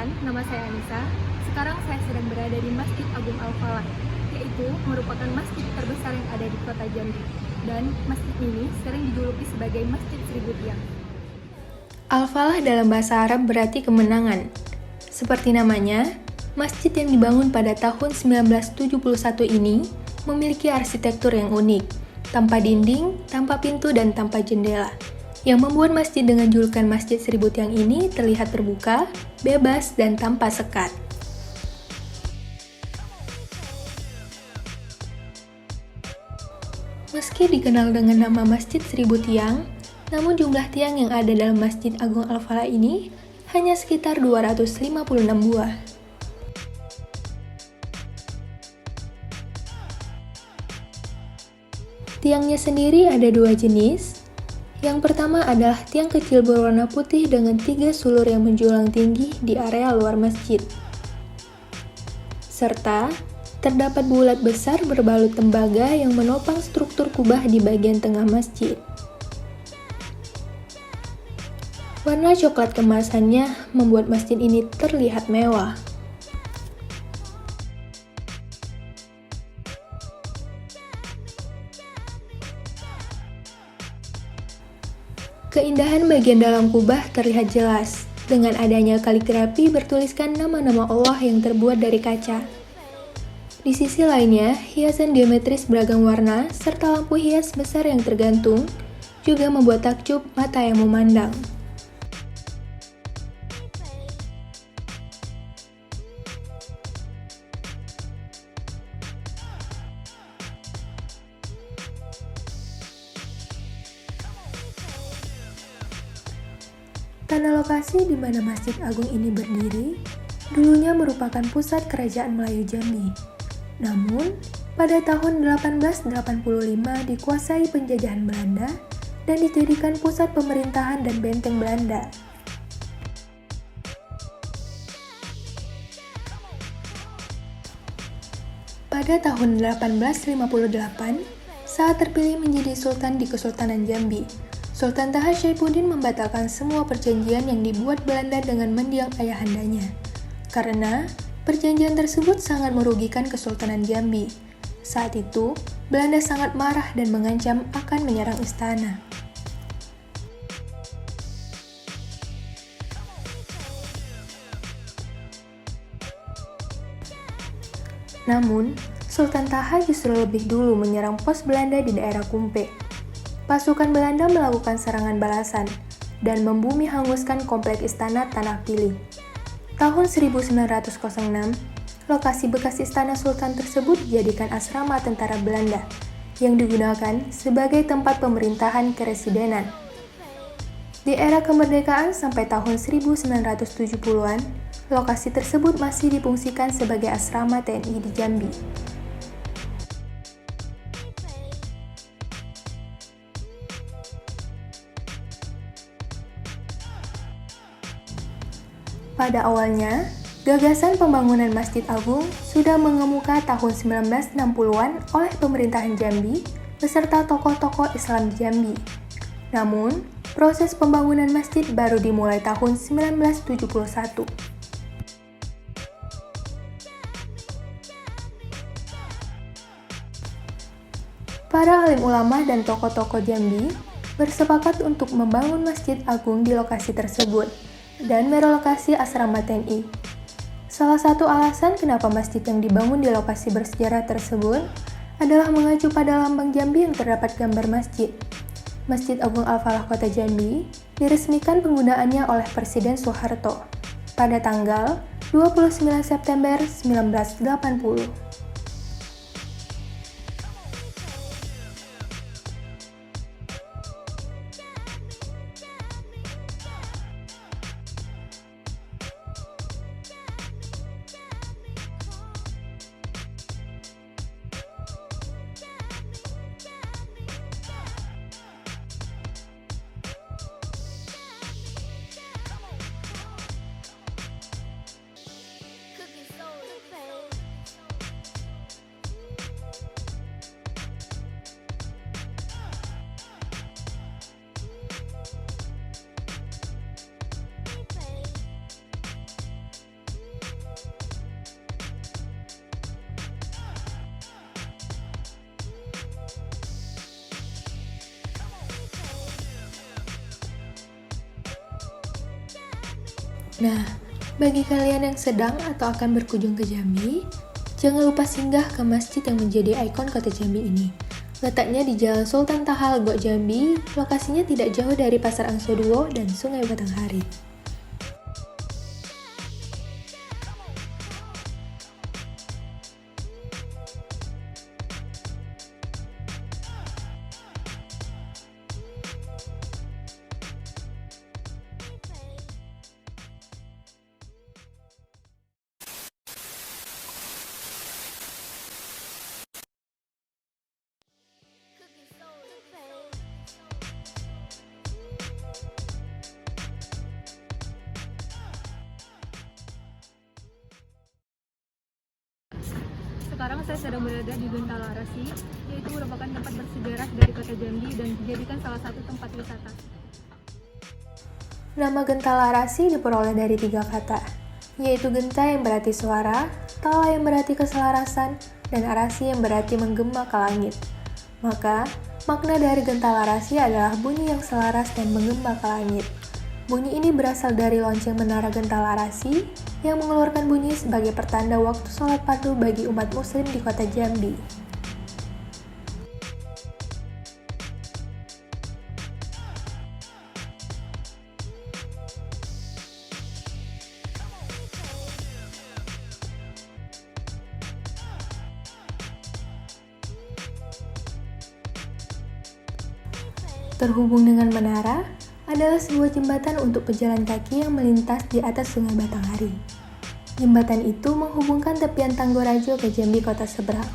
Perkenalkan, nama saya Anissa. Sekarang saya sedang berada di Masjid Agung Al-Falah, yaitu merupakan masjid terbesar yang ada di kota Jambi. Dan masjid ini sering dijuluki sebagai Masjid Seribu Tiang. Al-Falah dalam bahasa Arab berarti kemenangan. Seperti namanya, masjid yang dibangun pada tahun 1971 ini memiliki arsitektur yang unik, tanpa dinding, tanpa pintu, dan tanpa jendela, yang membuat masjid dengan julukan Masjid Seribu Tiang ini terlihat terbuka, bebas, dan tanpa sekat. Meski dikenal dengan nama Masjid Seribu Tiang, namun jumlah tiang yang ada dalam Masjid Agung Al-Falah ini hanya sekitar 256 buah. Tiangnya sendiri ada dua jenis. Yang pertama adalah tiang kecil berwarna putih dengan 3 sulur yang menjulang tinggi di area luar masjid. Serta terdapat bulat besar berbalut tembaga yang menopang struktur kubah di bagian tengah masjid. Warna coklat kemasannya membuat masjid ini terlihat mewah. Keindahan bagian dalam kubah terlihat jelas, dengan adanya kaligrafi bertuliskan nama-nama Allah yang terbuat dari kaca. Di sisi lainnya, hiasan geometris beragam warna, serta lampu hias besar yang tergantung, juga membuat takjub mata yang memandang. Tanah lokasi di mana Masjid Agung ini berdiri, dulunya merupakan pusat Kerajaan Melayu Jambi. Namun, pada tahun 1885 dikuasai penjajahan Belanda dan dijadikan pusat pemerintahan dan benteng Belanda. Pada tahun 1858, saat terpilih menjadi Sultan di Kesultanan Jambi, Sultan Taha Syaifuddin membatalkan semua perjanjian yang dibuat Belanda dengan mendiang ayahandanya, karena perjanjian tersebut sangat merugikan Kesultanan Jambi. Saat itu, Belanda sangat marah dan mengancam akan menyerang istana. Namun, Sultan Taha justru lebih dulu menyerang pos Belanda di daerah Kumpe. Pasukan Belanda melakukan serangan balasan dan membumi hanguskan komplek istana Tanah Pilih. Tahun 1906, lokasi bekas istana Sultan tersebut dijadikan asrama tentara Belanda yang digunakan sebagai tempat pemerintahan keresidenan. Di era kemerdekaan sampai tahun 1970-an, lokasi tersebut masih difungsikan sebagai asrama TNI di Jambi. Pada awalnya, gagasan pembangunan Masjid Agung sudah mengemuka tahun 1960-an oleh pemerintahan Jambi beserta tokoh-tokoh Islam di Jambi. Namun, proses pembangunan masjid baru dimulai tahun 1971. Para alim ulama dan tokoh-tokoh Jambi bersepakat untuk membangun Masjid Agung di lokasi tersebut dan merelokasi asrama TNI. Salah satu alasan kenapa masjid yang dibangun di lokasi bersejarah tersebut adalah mengacu pada lambang Jambi yang terdapat gambar masjid. Masjid Agung Al-Falah Kota Jambi diresmikan penggunaannya oleh Presiden Soeharto pada tanggal 29 September 1980. Nah, bagi kalian yang sedang atau akan berkunjung ke Jambi, jangan lupa singgah ke masjid yang menjadi ikon kota Jambi ini. Letaknya di Jalan Sultan Tahal, Gok Jambi, lokasinya tidak jauh dari Pasar Angsoduo dan Sungai Batanghari. Sekarang saya sedang berada di Gentalarasi, yaitu merupakan tempat bersejarah dari kota Jambi dan dijadikan salah satu tempat wisata. Nama Gentalarasi diperoleh dari 3 kata, yaitu genta yang berarti suara, tala yang berarti keselarasan, dan arasi yang berarti menggema ke langit. Maka, makna dari Gentalarasi adalah bunyi yang selaras dan menggema ke langit. Bunyi ini berasal dari lonceng menara Gentalarasi yang mengeluarkan bunyi sebagai pertanda waktu sholat fardu bagi umat muslim di kota Jambi. Terhubung dengan menara adalah sebuah jembatan untuk pejalan kaki yang melintas di atas Sungai Batanghari. Jembatan itu menghubungkan tepian Tanggorajo ke Jambi kota seberang.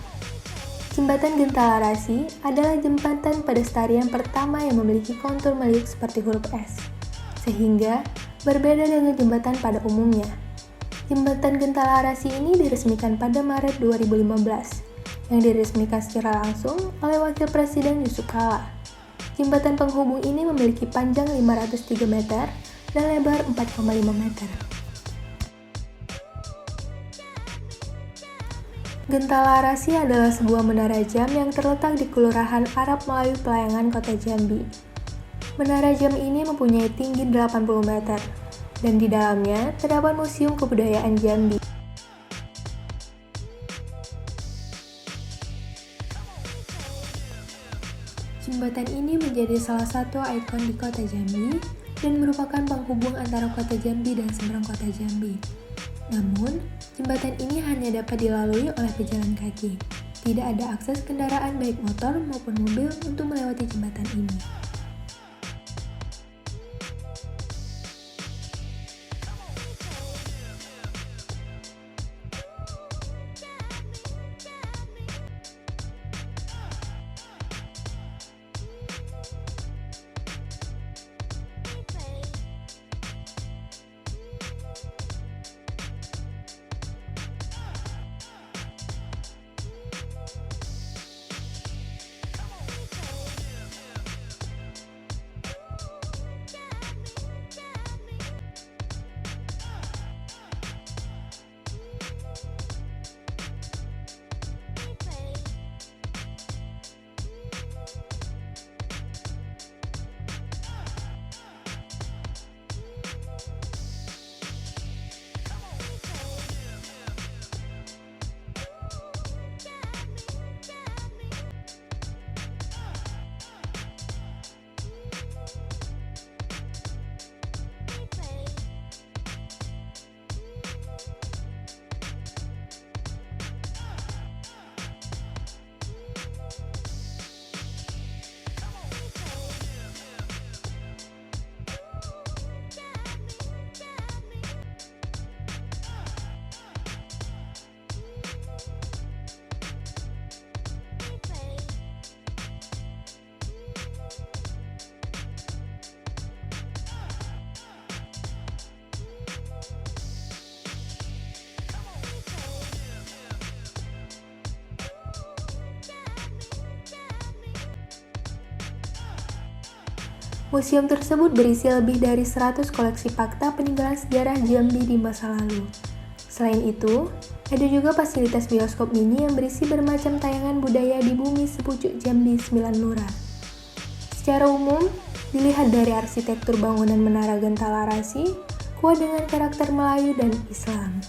Jembatan Gentalarasi adalah jembatan pedestarian pertama yang memiliki kontur meliuk seperti huruf S, sehingga berbeda dengan jembatan pada umumnya. Jembatan Gentalarasi ini diresmikan pada Maret 2015, yang diresmikan secara langsung oleh Wakil Presiden Yusuf Kala. Jembatan penghubung ini memiliki panjang 503 meter dan lebar 4,5 meter. Gentalarasi adalah sebuah menara jam yang terletak di Kelurahan Arab Melayu Pelayangan, Kota Jambi. Menara jam ini mempunyai tinggi 80 meter, dan di dalamnya terdapat Museum Kebudayaan Jambi. Jembatan ini menjadi salah satu ikon di kota Jambi dan merupakan penghubung antara kota Jambi dan seberang kota Jambi. Namun, jembatan ini hanya dapat dilalui oleh pejalan kaki. Tidak ada akses kendaraan baik motor maupun mobil untuk melewati jembatan ini. Museum tersebut berisi lebih dari 100 koleksi fakta peninggalan sejarah Jambi di masa lalu. Selain itu, ada juga fasilitas bioskop mini yang berisi bermacam tayangan budaya di bumi sepucuk Jambi 9 Lurah. Secara umum, dilihat dari arsitektur bangunan Menara Gentalarasi, kuat dengan karakter Melayu dan Islam.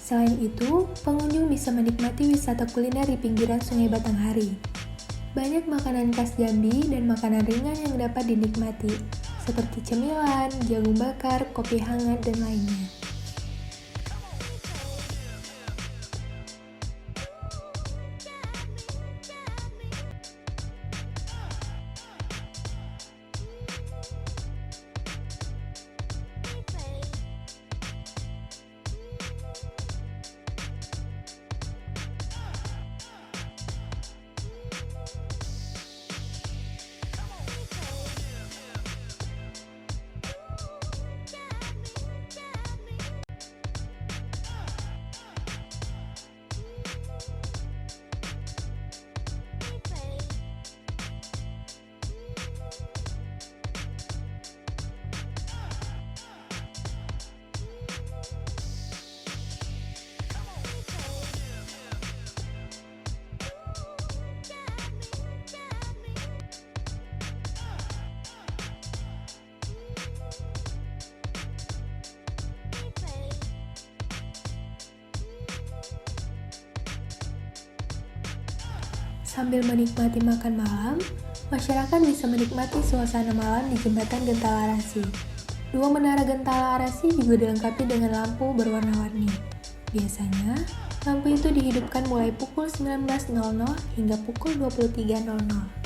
Selain itu, pengunjung bisa menikmati wisata kuliner di pinggiran Sungai Batanghari. Banyak makanan khas Jambi dan makanan ringan yang dapat dinikmati, seperti cemilan, jagung bakar, kopi hangat, dan lainnya. Sambil menikmati makan malam, masyarakat bisa menikmati suasana malam di Jembatan Gentala Arasi. Dua menara Gentala Arasi juga dilengkapi dengan lampu berwarna-warni. Biasanya, lampu itu dihidupkan mulai pukul 19.00 hingga pukul 23.00.